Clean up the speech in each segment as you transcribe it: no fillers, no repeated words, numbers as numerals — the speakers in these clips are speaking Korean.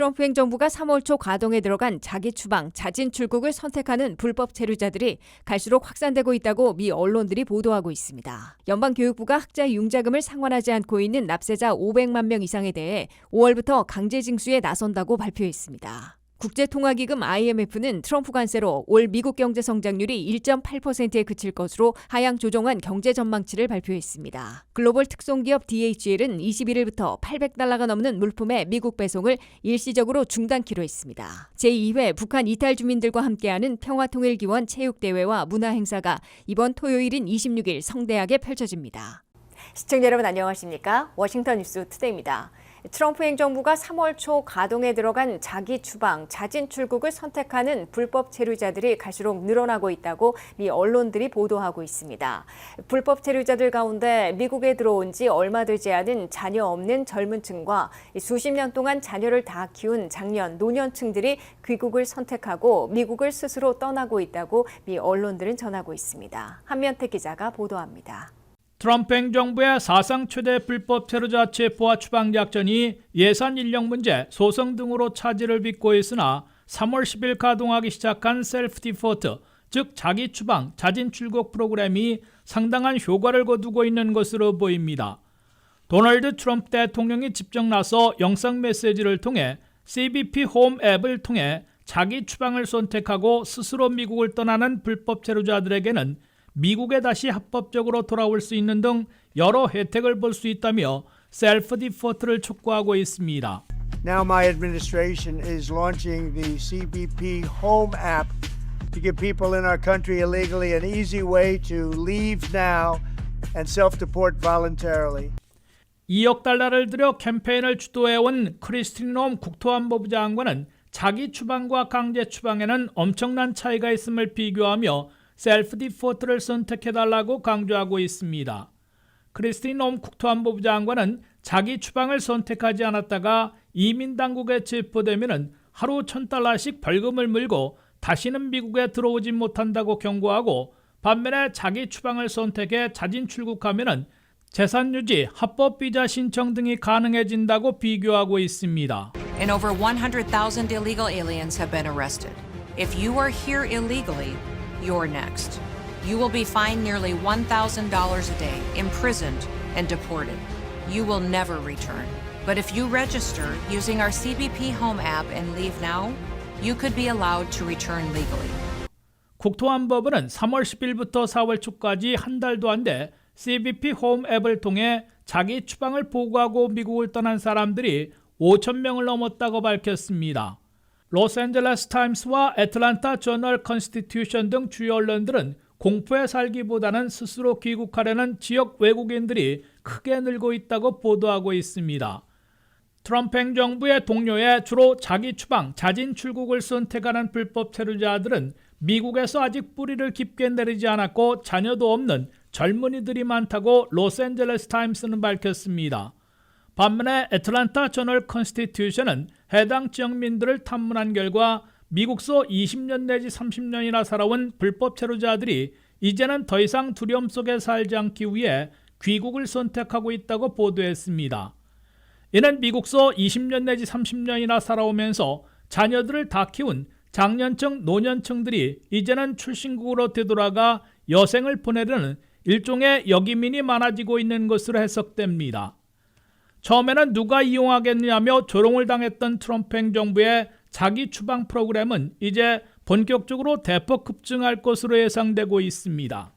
트럼프 행정부가 3월 초 가동에 들어간 자기 추방, 자진 출국을 선택하는 불법 체류자들이 갈수록 확산되고 있다고 미 언론들이 보도하고 있습니다. 연방교육부가 학자 융자금을 상환하지 않고 있는 납세자 500만 명 이상에 대해 5월부터 강제 징수에 나선다고 발표했습니다. 국제통화기금 IMF는 트럼프 관세로 올 미국 경제 성장률이 1.8%에 그칠 것으로 하향 조정한 경제 전망치를 발표했습니다. 글로벌 특송기업 DHL은 21일부터 $800가 넘는 물품의 미국 배송을 일시적으로 중단키로 했습니다. 제2회 북한 이탈 주민들과 함께하는 평화통일기원 체육대회와 문화행사가 이번 토요일인 26일 성대하게 펼쳐집니다. 시청자 여러분 안녕하십니까? 워싱턴 뉴스 투데이입니다. 트럼프 행정부가 3월 초 가동에 들어간 자기 추방, 자진 출국을 선택하는 불법 체류자들이 갈수록 늘어나고 있다고 미 언론들이 보도하고 있습니다. 불법 체류자들 가운데 미국에 들어온 지 얼마 되지 않은 자녀 없는 젊은 층과 수십 년 동안 자녀를 다 키운 장년, 노년층들이 귀국을 선택하고 미국을 스스로 떠나고 있다고 미 언론들은 전하고 있습니다. 한면태 기자가 보도합니다. 트럼프 행정부의 사상 최대 불법 체류자 체포와 추방 작전이 예산 인력 문제, 소송 등으로 차질을 빚고 있으나 3월 10일 가동하기 시작한 셀프 디포트, 즉 자기 추방, 자진 출국 프로그램이 상당한 효과를 거두고 있는 것으로 보입니다. 도널드 트럼프 대통령이 직접 나서 영상 메시지를 통해 CBP 홈 앱을 통해 자기 추방을 선택하고 스스로 미국을 떠나는 불법 체류자들에게는 미국에 다시 합법적으로 돌아올 수 있는 등 여러 혜택을 볼 수 있다며 셀프 디포트를 촉구하고 있습니다. Now my administration is launching the CBP Home app to give people in our country illegally an easy way to leave now and self-deport voluntarily. 2억 달러를 들여 캠페인을 주도해온 크리스틴 롬 국토안보부 장관은 자기 추방과 강제 추방에는 엄청난 차이가 있음을 비교하며 셀프 디포트를 선택해달라고 강조하고 있습니다. 크리스틴 롬 국토안보부 장관은 자기 추방을 선택하지 않았다가 이민당국에 체포되면 하루 $1,000씩 벌금을 물고 다시는 미국에 들어오지 못한다고 경고하고 반면에 자기 추방을 선택해 자진 출국하면 재산 유지, 합법 비자 신청 등이 가능해진다고 비교하고 있습니다. And over 100,000 illegal aliens have been arrested. If you are here illegally, you're next. You will be fined nearly $1,000 a day, imprisoned, and deported. You will never return. But if you register using our CBP Home app and leave now, you could be allowed to return legally. 국토안보부는 3월 10일부터 4월 초까지 한 달도 안 돼 CBP 홈 앱을 통해 자기 추방을 보고하고 미국을 떠난 사람들이 5,000명을 넘었다고 밝혔습니다. 로스앤젤레스 타임스와 애틀랜타 저널 컨스티튜션 등 주요 언론들은 공포에 살기보다는 스스로 귀국하려는 지역 외국인들이 크게 늘고 있다고 보도하고 있습니다. 트럼프 행정부의 동료에 주로 자기 추방, 자진 출국을 선택하는 불법 체류자들은 미국에서 아직 뿌리를 깊게 내리지 않았고 자녀도 없는 젊은이들이 많다고 로스앤젤레스 타임스는 밝혔습니다. 반면에 애틀랜타 저널 컨스티튜션은 해당 지역민들을 탐문한 결과 미국서 20년 내지 30년이나 살아온 불법 체류자들이 이제는 더 이상 두려움 속에 살지 않기 위해 귀국을 선택하고 있다고 보도했습니다. 이는 미국서 20년 내지 30년이나 살아오면서 자녀들을 다 키운 장년층, 노년층들이 이제는 출신국으로 되돌아가 여생을 보내려는 일종의 여기민이 많아지고 있는 것으로 해석됩니다. 처음에는 누가 이용하겠냐며 조롱을 당했던 트럼프 행정부의 자기 추방 프로그램은 이제 본격적으로 대폭 급증할 것으로 예상되고 있습니다.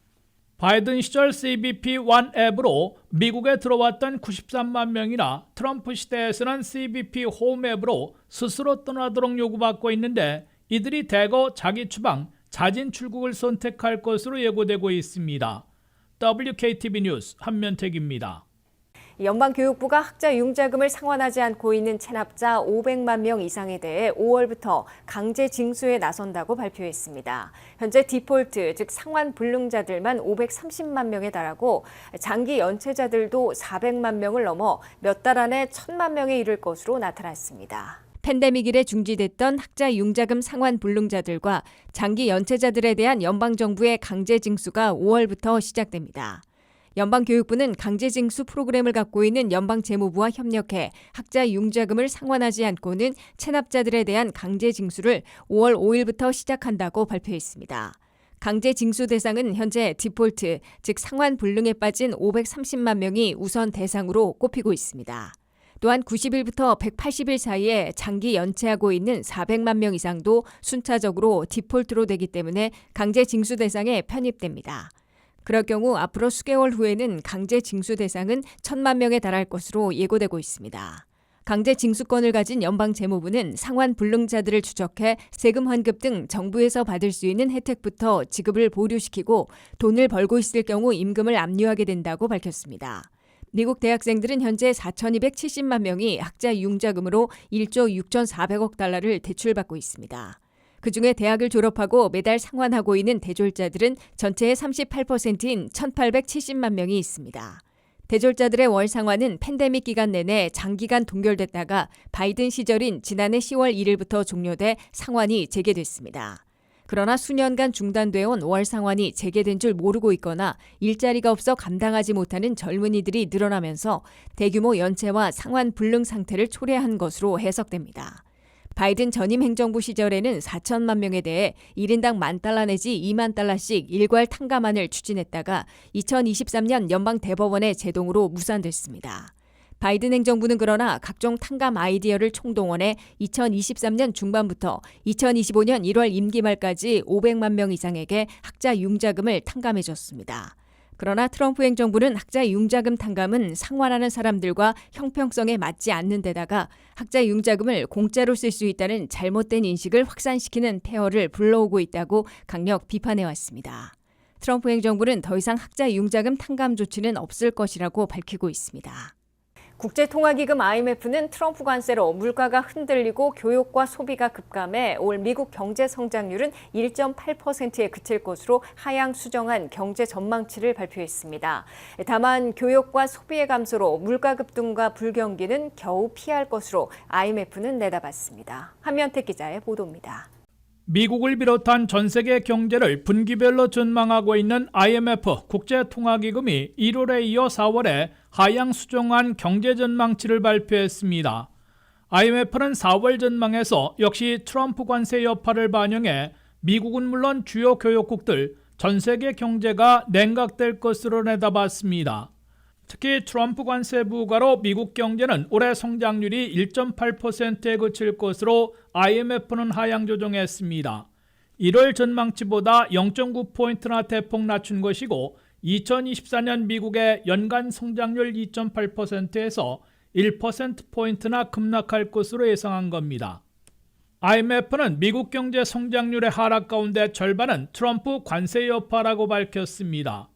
바이든 시절 CBP1 앱으로 미국에 들어왔던 93만 명이나 트럼프 시대에서는 CBP 홈 앱으로 스스로 떠나도록 요구받고 있는데 이들이 대거 자기 추방, 자진 출국을 선택할 것으로 예고되고 있습니다. WKTV 뉴스 한면택입니다. 연방교육부가 학자 융자금을 상환하지 않고 있는 체납자 500만 명 이상에 대해 5월부터 강제 징수에 나선다고 발표했습니다. 현재 디폴트, 즉 상환 불능자들만 530만 명에 달하고 장기 연체자들도 400만 명을 넘어 몇 달 안에 1,000만 명에 이를 것으로 나타났습니다. 팬데믹 이래 중지됐던 학자 융자금 상환 불능자들과 장기 연체자들에 대한 연방정부의 강제 징수가 5월부터 시작됩니다. 연방교육부는 강제징수 프로그램을 갖고 있는 연방재무부와 협력해 학자 융자금을 상환하지 않고는 체납자들에 대한 강제징수를 5월 5일부터 시작한다고 발표했습니다. 강제징수 대상은 현재 디폴트, 즉 상환 불능에 빠진 530만 명이 우선 대상으로 꼽히고 있습니다. 또한 90일부터 180일 사이에 장기 연체하고 있는 400만 명 이상도 순차적으로 디폴트로 되기 때문에 강제징수 대상에 편입됩니다. 그럴 경우 앞으로 수개월 후에는 강제 징수 대상은 1,000만 명에 달할 것으로 예고되고 있습니다. 강제 징수권을 가진 연방재무부는 상환 불능자들을 추적해 세금 환급 등 정부에서 받을 수 있는 혜택부터 지급을 보류시키고 돈을 벌고 있을 경우 임금을 압류하게 된다고 밝혔습니다. 미국 대학생들은 현재 4,270만 명이 학자 융자금으로 1조 6,400억 달러를 대출받고 있습니다. 그중에 대학을 졸업하고 매달 상환하고 있는 대졸자들은 전체의 38%인 1,870만 명이 있습니다. 대졸자들의 월 상환은 팬데믹 기간 내내 장기간 동결됐다가 바이든 시절인 지난해 10월 1일부터 종료돼 상환이 재개됐습니다. 그러나 수년간 중단되어 온 월 상환이 재개된 줄 모르고 있거나 일자리가 없어 감당하지 못하는 젊은이들이 늘어나면서 대규모 연체와 상환 불능 상태를 초래한 것으로 해석됩니다. 바이든 전임 행정부 시절에는 4천만 명에 대해 1인당 $10,000 내지 $20,000씩 일괄 탕감안을 추진했다가 2023년 연방 대법원의 제동으로 무산됐습니다. 바이든 행정부는 그러나 각종 탕감 아이디어를 총동원해 2023년 중반부터 2025년 1월 임기 말까지 500만 명 이상에게 학자 융자금을 탕감해줬습니다. 그러나 트럼프 행정부는 학자 융자금 탕감은 상환하는 사람들과 형평성에 맞지 않는 데다가 학자 융자금을 공짜로 쓸 수 있다는 잘못된 인식을 확산시키는 폐허를 불러오고 있다고 강력 비판해왔습니다. 트럼프 행정부는 더 이상 학자 융자금 탕감 조치는 없을 것이라고 밝히고 있습니다. 국제통화기금 IMF는 트럼프 관세로 물가가 흔들리고 교육과 소비가 급감해 올 미국 경제 성장률은 1.8%에 그칠 것으로 하향 수정한 경제 전망치를 발표했습니다. 다만 교육과 소비의 감소로 물가 급등과 불경기는 겨우 피할 것으로 IMF는 내다봤습니다. 한면택 기자의 보도입니다. 미국을 비롯한 전 세계 경제를 분기별로 전망하고 있는 IMF 국제통화기금이 1월에 이어 4월에 하향 수정한 경제 전망치를 발표했습니다. IMF는 4월 전망에서 역시 트럼프 관세 여파를 반영해 미국은 물론 주요 교역국들, 전 세계 경제가 냉각될 것으로 내다봤습니다. 특히 트럼프 관세 부과로 미국 경제는 올해 성장률이 1.8%에 그칠 것으로 IMF는 하향 조정했습니다. 1월 전망치보다 0.9포인트나 대폭 낮춘 것이고 2024년 미국의 연간 성장률 2.8%에서 1%포인트나 급락할 것으로 예상한 겁니다. IMF는 미국 경제 성장률의 하락 가운데 절반은 트럼프 관세 여파라고 밝혔습니다.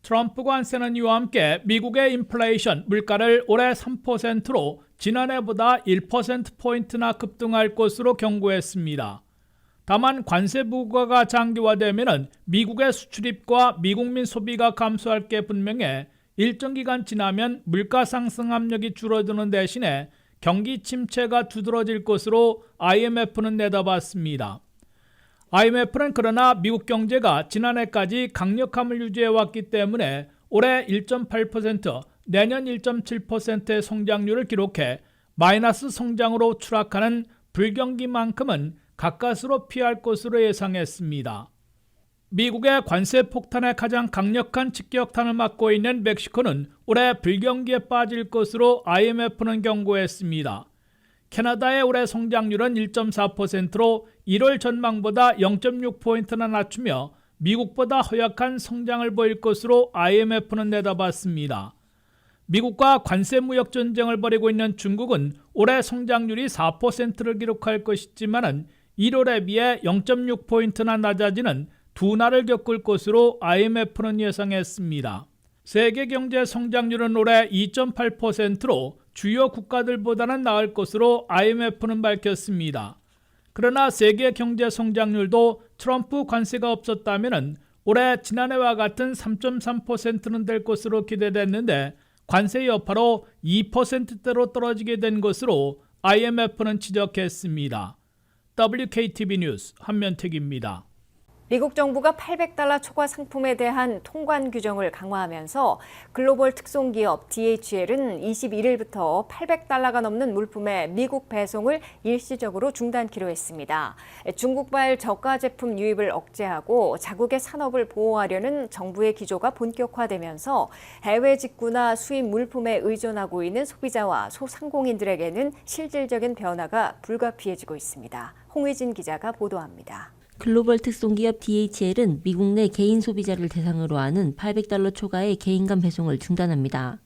트럼프 관세는 이와 함께 미국의 인플레이션, 물가를 올해 3%로 지난해보다 1%포인트나 급등할 것으로 경고했습니다. 다만 관세 부과가 장기화되면 미국의 수출입과 미국민 소비가 감소할 게 분명해 일정 기간 지나면 물가 상승 압력이 줄어드는 대신에 경기 침체가 두드러질 것으로 IMF는 내다봤습니다. IMF는 그러나 미국 경제가 지난해까지 강력함을 유지해왔기 때문에 올해 1.8%, 내년 1.7%의 성장률을 기록해 마이너스 성장으로 추락하는 불경기만큼은 가까스로 피할 것으로 예상했습니다. 미국의 관세 폭탄의 가장 강력한 직격탄을 맞고 있는 멕시코는 올해 불경기에 빠질 것으로 IMF는 경고했습니다. 캐나다의 올해 성장률은 1.4%로 1월 전망보다 0.6포인트나 낮추며 미국보다 허약한 성장을 보일 것으로 IMF는 내다봤습니다. 미국과 관세 무역 전쟁을 벌이고 있는 중국은 올해 성장률이 4%를 기록할 것이지만 1월에 비해 0.6포인트나 낮아지는 둔화를 겪을 것으로 IMF는 예상했습니다. 세계 경제 성장률은 올해 2.8%로 주요 국가들보다는 나을 것으로 IMF는 밝혔습니다. 그러나 세계 경제 성장률도 트럼프 관세가 없었다면 올해 지난해와 같은 3.3%는 될 것으로 기대됐는데 관세 여파로 2%대로 떨어지게 된 것으로 IMF는 지적했습니다. WKTV 뉴스 한면택입니다. 미국 정부가 $800 초과 상품에 대한 통관 규정을 강화하면서 글로벌 특송기업 DHL은 21일부터 $800가 넘는 물품의 미국 배송을 일시적으로 중단키로 했습니다. 중국발 저가 제품 유입을 억제하고 자국의 산업을 보호하려는 정부의 기조가 본격화되면서 해외 직구나 수입 물품에 의존하고 있는 소비자와 소상공인들에게는 실질적인 변화가 불가피해지고 있습니다. 홍의진 기자가 보도합니다. 글로벌 특송기업 DHL은 미국 내 개인 소비자를 대상으로 하는 $800 초과의 개인 간 배송을 중단합니다.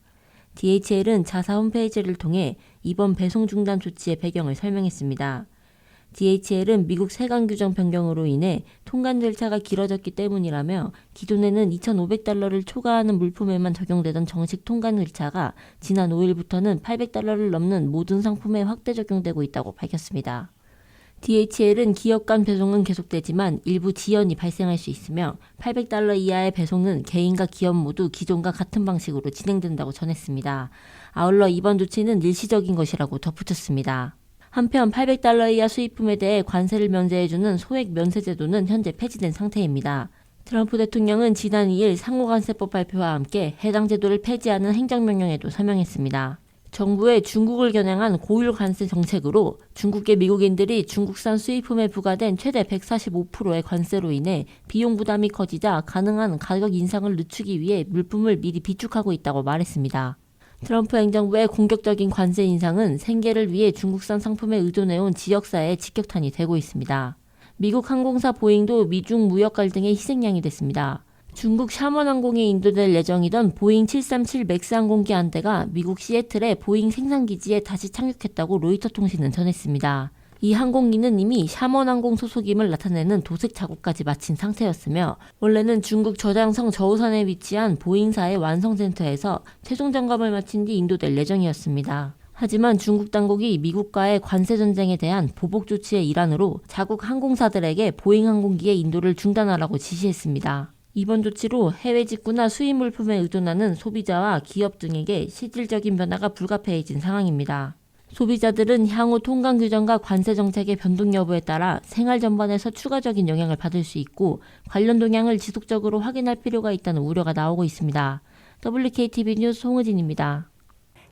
DHL은 자사 홈페이지를 통해 이번 배송 중단 조치의 배경을 설명했습니다. DHL은 미국 세관 규정 변경으로 인해 통관 절차가 길어졌기 때문이라며 기존에는 $2,500를 초과하는 물품에만 적용되던 정식 통관 절차가 지난 5일부터는 $800를 넘는 모든 상품에 확대 적용되고 있다고 밝혔습니다. DHL은 기업 간 배송은 계속되지만 일부 지연이 발생할 수 있으며 $800 이하의 배송은 개인과 기업 모두 기존과 같은 방식으로 진행된다고 전했습니다. 아울러 이번 조치는 일시적인 것이라고 덧붙였습니다. 한편 $800 이하 수입품에 대해 관세를 면제해주는 소액 면세 제도는 현재 폐지된 상태입니다. 트럼프 대통령은 지난 2일 상호관세법 발표와 함께 해당 제도를 폐지하는 행정명령에도 서명했습니다. 정부의 중국을 겨냥한 고율 관세 정책으로 중국계 미국인들이 중국산 수입품에 부과된 최대 145%의 관세로 인해 비용 부담이 커지자 가능한 가격 인상을 늦추기 위해 물품을 미리 비축하고 있다고 말했습니다. 트럼프 행정부의 공격적인 관세 인상은 생계를 위해 중국산 상품에 의존해온 지역사회에 직격탄이 되고 있습니다. 미국 항공사 보잉도 미중 무역 갈등의 희생양이 됐습니다. 중국 샤먼항공에 인도될 예정이던 보잉 737 맥스 항공기 한 대가 미국 시애틀의 보잉 생산기지에 다시 착륙했다고 로이터 통신은 전했습니다. 이 항공기는 이미 샤먼항공 소속임을 나타내는 도색 작업까지 마친 상태였으며 원래는 중국 저장성 저우산에 위치한 보잉사의 완성센터에서 최종 점검을 마친 뒤 인도될 예정이었습니다. 하지만 중국 당국이 미국과의 관세 전쟁에 대한 보복 조치의 일환으로 자국 항공사들에게 보잉 항공기의 인도를 중단하라고 지시했습니다. 이번 조치로 해외 직구나 수입 물품에 의존하는 소비자와 기업 등에게 실질적인 변화가 불가피해진 상황입니다. 소비자들은 향후 통관 규정과 관세 정책의 변동 여부에 따라 생활 전반에서 추가적인 영향을 받을 수 있고 관련 동향을 지속적으로 확인할 필요가 있다는 우려가 나오고 있습니다. WKTV 뉴스 홍의진입니다.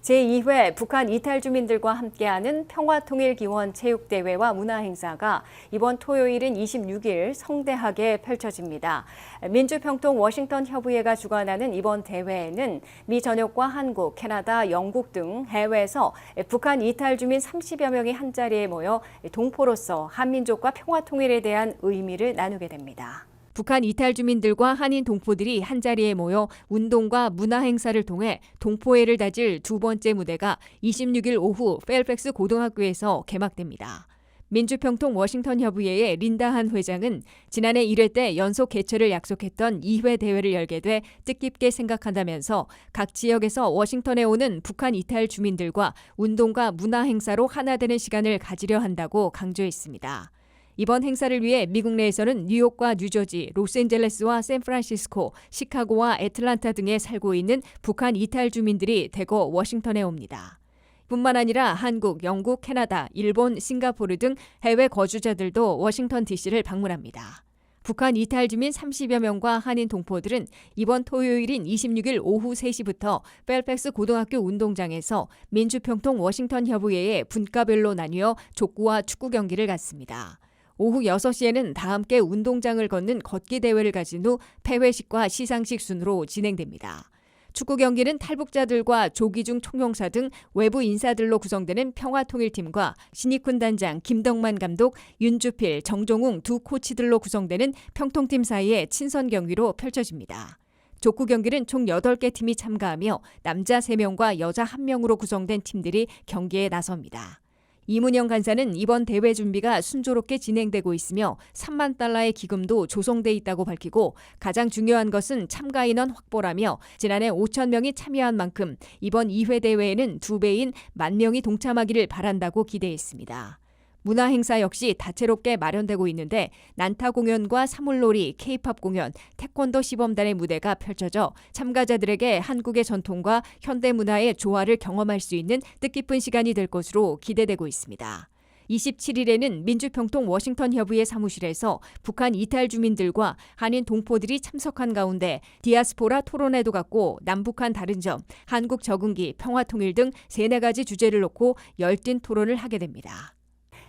제2회 북한 이탈 주민들과 함께하는 평화통일기원 체육대회와 문화행사가 이번 토요일인 26일 성대하게 펼쳐집니다. 민주평통 워싱턴 협의회가 주관하는 이번 대회에는 미 전역과 한국, 캐나다, 영국 등 해외에서 북한 이탈 주민 30여 명이 한자리에 모여 동포로서 한민족과 평화통일에 대한 의미를 나누게 됩니다. 북한 이탈 주민들과 한인 동포들이 한자리에 모여 운동과 문화 행사를 통해 동포애를 다질 두 번째 무대가 26일 오후 펠팩스 고등학교에서 개막됩니다. 민주평통 워싱턴 협의회의 린다한 회장은 지난해 1회 때 연속 개최를 약속했던 2회 대회를 열게 돼 뜻깊게 생각한다면서 각 지역에서 워싱턴에 오는 북한 이탈 주민들과 운동과 문화 행사로 하나 되는 시간을 가지려 한다고 강조했습니다. 이번 행사를 위해 미국 내에서는 뉴욕과 뉴저지, 로스앤젤레스와 샌프란시스코, 시카고와 애틀란타 등에 살고 있는 북한 이탈 주민들이 대거 워싱턴에 옵니다. 뿐만 아니라 한국, 영국, 캐나다, 일본, 싱가포르 등 해외 거주자들도 워싱턴 DC를 방문합니다. 북한 이탈 주민 30여 명과 한인 동포들은 이번 토요일인 26일 오후 3시부터 펠팩스 고등학교 운동장에서 민주평통 워싱턴 협의회의 분과별로 나뉘어 족구와 축구 경기를 갖습니다. 오후 6시에는 다 함께 운동장을 걷는 걷기 대회를 가진 후 폐회식과 시상식 순으로 진행됩니다. 축구 경기는 탈북자들과 조기중 총영사 등 외부 인사들로 구성되는 평화통일팀과 신익훈 단장, 김덕만 감독, 윤주필, 정종웅 두 코치들로 구성되는 평통팀 사이의 친선 경기로 펼쳐집니다. 족구 경기는 총 8개 팀이 참가하며 남자 3명과 여자 1명으로 구성된 팀들이 경기에 나섭니다. 이문영 간사는 이번 대회 준비가 순조롭게 진행되고 있으며 3만 달러의 기금도 조성돼 있다고 밝히고 가장 중요한 것은 참가 인원 확보라며 지난해 5천 명이 참여한 만큼 이번 2회 대회에는 2배인 10,000명이 동참하기를 바란다고 기대했습니다. 문화행사 역시 다채롭게 마련되고 있는데 난타 공연과 사물놀이, K-팝 공연, 태권도 시범단의 무대가 펼쳐져 참가자들에게 한국의 전통과 현대 문화의 조화를 경험할 수 있는 뜻깊은 시간이 될 것으로 기대되고 있습니다. 27일에는 민주평통 워싱턴 협의회 사무실에서 북한 이탈 주민들과 한인 동포들이 참석한 가운데 디아스포라 토론회도 갖고 남북한 다른 점, 한국 적응기, 평화통일 등 3-4가지 주제를 놓고 열띤 토론을 하게 됩니다.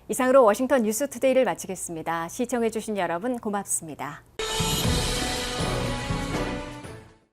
이상으로 워싱턴 뉴스투데이를 마치겠습니다. 시청해주신 여러분 고맙습니다.